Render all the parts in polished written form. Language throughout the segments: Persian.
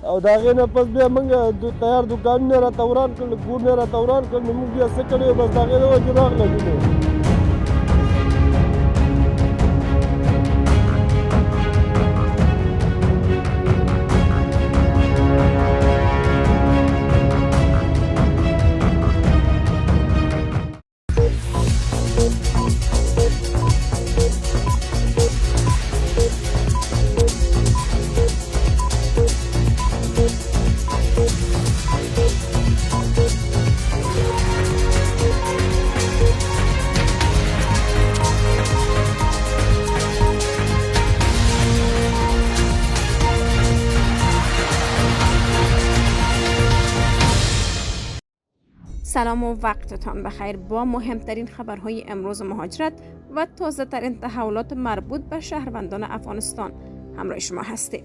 او د هغې نه پس بیا موږ تیار دوکانونه راته وران کړل، کورونه راته وران کړل، نو موږ بیا څه کړی بس د هغې د وجې راغللو. سلام و وقتتان بخیر. با مهمترین خبرهای امروز مهاجرت و تازه ترین تحولات مربوط به شهروندان افغانستان همراه شما هستیم.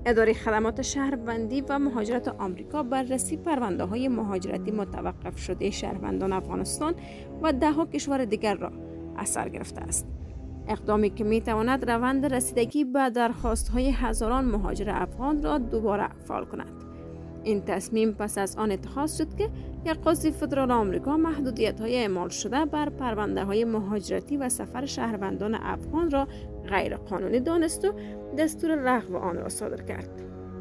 اداره خدمات شهروندی و مهاجرت آمریکا بررسی پرونده های مهاجرتی متوقف شده شهروندان افغانستان و 10 کشور دیگر را از سر گرفته است. اقدامی که می تواند روند رسیدگی به درخواست های هزاران مهاجر افغان را دوباره فعال کند. این تصمیم پس از آن اتخاذ شد که یک قاضی فدرال آمریکا محدودیت‌های اعمال شده بر پرونده‌های مهاجرتی و سفر شهروندان افغان را غیر قانونی دانست و دستور لغو آن را صادر کرد.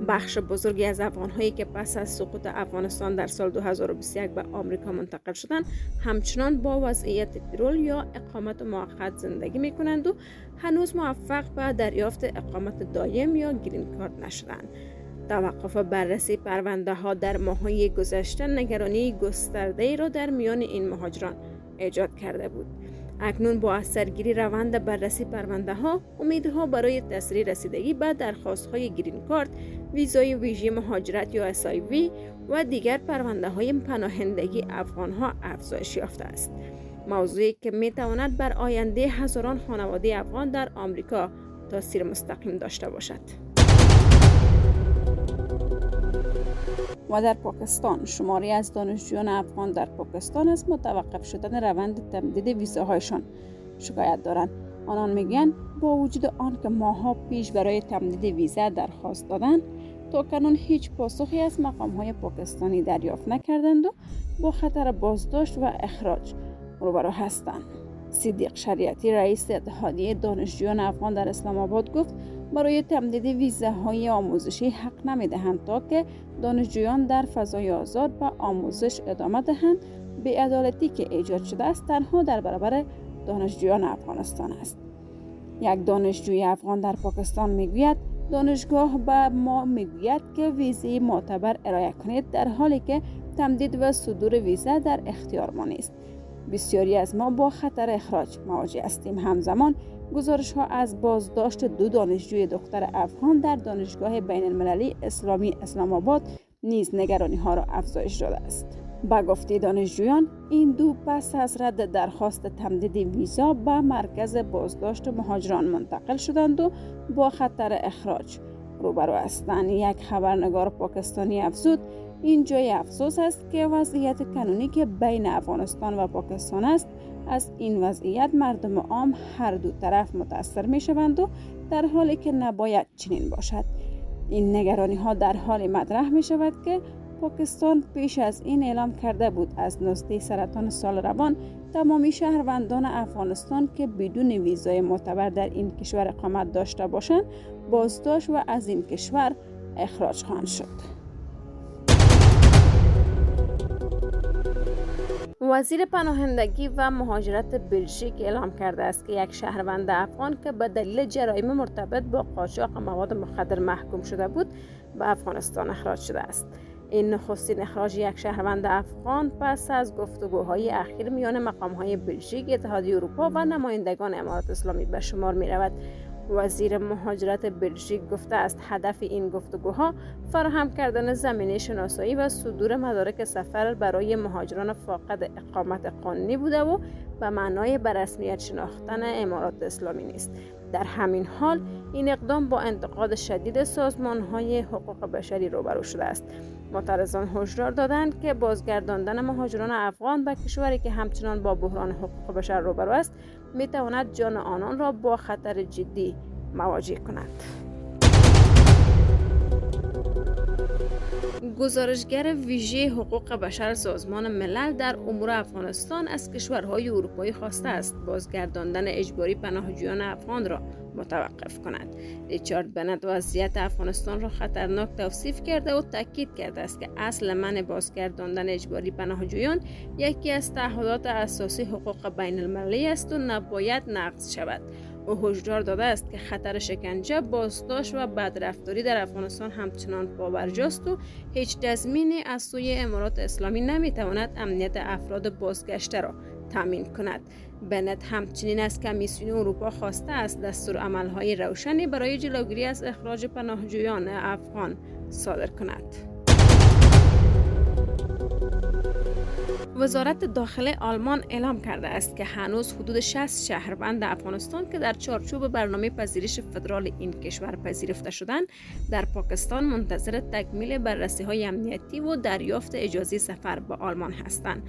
بخش بزرگی از افغان‌هایی که پس از سقوط افغانستان در سال 2021 به آمریکا منتقل شدند، همچنان با وضعیت پرول یا اقامت موقت زندگی می‌کنند و هنوز موفق به دریافت اقامت دائم یا گرین کارت نشدند. توقف بررسی پرونده ها در ماه‌های گذشته نگرانی گسترده‌ای را در میان این مهاجران ایجاد کرده بود. اکنون با از سرگیری روند بررسی پرونده ها، امیدها برای تسریع رسیدگی به درخواست های گرین کارت، ویزای ویژه مهاجرت یا SIV و دیگر پرونده های پناهندگی افغان ها افزایش یافته است. موضوعی که می تواند بر آینده هزاران خانواده افغان در آمریکا تاثیر مستقیم داشته باشد. و در پاکستان شماری از دانشجویان افغان در پاکستان از متوقف شدن روند تمدید ویزاهایشان شکایت دارند. آنان میگویند با وجود آن که ماه‌ها پیش برای تمدید ویزا درخواست دادند، تا کنون هیچ پاسخی از مقام‌های پاکستانی دریافت نکردند و با خطر بازداشت و اخراج روبرو هستند. صدیق شریعتی رئیس اتحادیه دانشجویان افغان در اسلام آباد گفت برای تمدید ویزاهای آموزشی حق نمی‌دهند تا که دانشجویان در فضای آزاد به آموزش ادامه دهند. بی‌عدالتی که ایجاد شده است تنها در برابر دانشجویان افغانستان است. یک دانشجوی افغان در پاکستان میگوید دانشگاه به ما میگوید که ویزه معتبر ارائه کنید، در حالی که تمدید و صدور ویزا در اختیار ما نیست. بسیاری از ما با خطر اخراج مواجه هستیم. همزمان گزارش ها از بازداشت 2 دانشجوی دختر افغان در دانشگاه بین المللی اسلامی اسلام آباد نیز نگرانی ها را افزایش داده است. با گفته دانشجویان، این 2 پس از رد درخواست تمدید ویزا به مرکز بازداشت مهاجران منتقل شدند و با خطر اخراج روبرو هستند. یک خبرنگار پاکستانی افزود این جای افسوس است که وضعیت قانونی که بین افغانستان و پاکستان است، از این وضعیت مردم عام هر دو طرف متاثر می شوند و در حالی که نباید چنین باشد. این نگرانی ها در حال مطرح می شود که پاکستان پیش از این اعلام کرده بود از 19 سرطان سال روان تمامی شهروندان افغانستان که بدون ویزای معتبر در این کشور اقامت داشته باشند بازداشت و از این کشور اخراج خواهند شد. وزیر پناهندگی و مهاجرت بلژیک اعلام کرده است که یک شهروند افغان که به دلیل جرایم مرتبط با قاچاق مواد مخدر محکوم شده بود به افغانستان اخراج شده است. این نخستین اخراج یک شهروند افغان پس از گفتگوهای اخیر میان مقام‌های بلژیک، اتحادیه اروپا و نمایندگان امارات اسلامی به شمار می‌رود. وزیر مهاجرت بلژیک گفته است هدف این گفتگوها فراهم کردن زمینه شناسایی و صدور مدارک سفر برای مهاجران فاقد اقامت قانونی بوده و به معنای به رسمیت شناختن امارات اسلامی نیست. در همین حال این اقدام با انتقاد شدید سازمان‌های حقوق بشری روبرو شده است. معترضان هشدار دادند که بازگرداندن مهاجران افغان به کشوری که همچنان با بحران حقوق بشر روبرو است میتواند جان آنان را با خطر جدی مواجه کند. گزارشگر ویژه حقوق بشر سازمان ملل در امور افغانستان از کشورهای اروپایی خواسته است بازگرداندن اجباری پناهجویان افغان را متوقف کند. ریچارد بنت وضعیت افغانستان را خطرناک توصیف کرده و تاکید کرده است که اصل منع بازگرداندن اجباری پناهجویان یکی از تعهدات اساسی حقوق بین المللی است و نباید نقض شود. او هشدار داده است که خطر شکنجه، بازداشت و بدرفتاری در افغانستان همچنان پابرجاست و هیچ تضمینی از سوی امارات اسلامی نمیتواند امنیت افراد بازگشته را تامین کند. بنت همچنین از کمیسیون اروپا خواسته است دستورالعمل‌های روشنی برای جلوگیری از اخراج پناهجویان افغان صادر کند. وزارت داخله آلمان اعلام کرده است که هنوز حدود 60 شهروند افغانستان که در چارچوب برنامه پذیرش فدرال این کشور پذیرفته شدند در پاکستان منتظر تکمیل بررسی‌های امنیتی و دریافت اجازه سفر به آلمان هستند.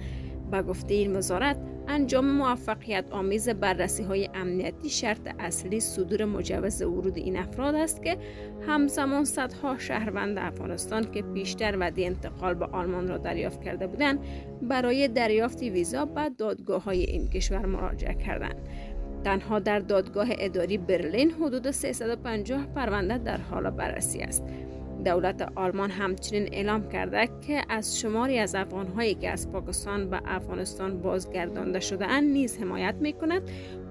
با گفته این وزارت، انجام موفقیت آمیز بررسی‌های امنیتی شرط اصلی صدور مجوز ورود این افراد است که همزمان صدها شهروند افغانستان که پیشتر وعده انتقال به آلمان را دریافت کرده بودند برای دریافت ویزا به دادگاه‌های این کشور مراجعه کردند. تنها در دادگاه اداری برلین حدود 350 پرونده در حال بررسی است. دولت آلمان همچنین اعلام کرده که از شماری از افغان‌هایی که از پاکستان به افغانستان بازگردانده شده‌اند نیز حمایت می‌کند.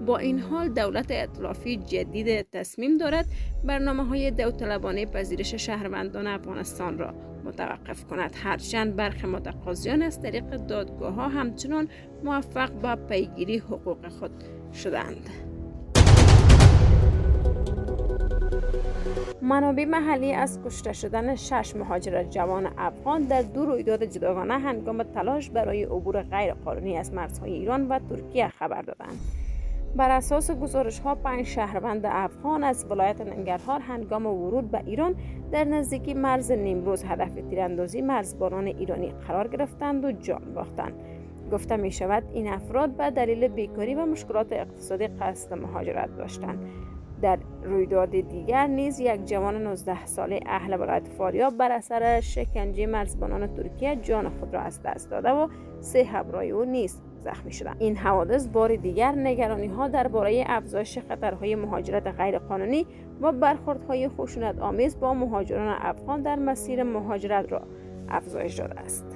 با این حال دولت ائتلافی جدید تصمیم دارد برنامه‌های داوطلبانه پذیرش شهروندان افغانستان را متوقف کند، هرچند برخی متقاضیان از طریق دادگاه‌ها همچنان موفق به پیگیری حقوق خود شدند. منابع محلی از کشته شدن 6 مهاجر جوان افغان در 2 رویداد جداگانه هنگام تلاش برای عبور غیرقانونی از مرزهای ایران و ترکیه خبر دادند. بر اساس گزارش‌ها 5 شهروند افغان از ولایت ننگرهار هنگام ورود به ایران در نزدیکی مرز نیمروز هدف تیراندازی مرزبانان ایرانی قرار گرفتند و جان باختند. گفته می شود این افراد به دلیل بیکاری و مشکلات اقتصادی قصد مهاجرت داشتند. در رویداد دیگر نیز یک جوان 19 ساله اهل ولایت فاریاب بر اثر شکنجه مرزبانان ترکیه جان خود را از دست داده و 3 همراه او نیز زخمی شدند. این حوادث بار دیگر نگرانی‌ها درباره افزایش خطرهای مهاجرت غیرقانونی و برخوردهای خشونت آمیز با مهاجران افغان در مسیر مهاجرت را افزایش داده است.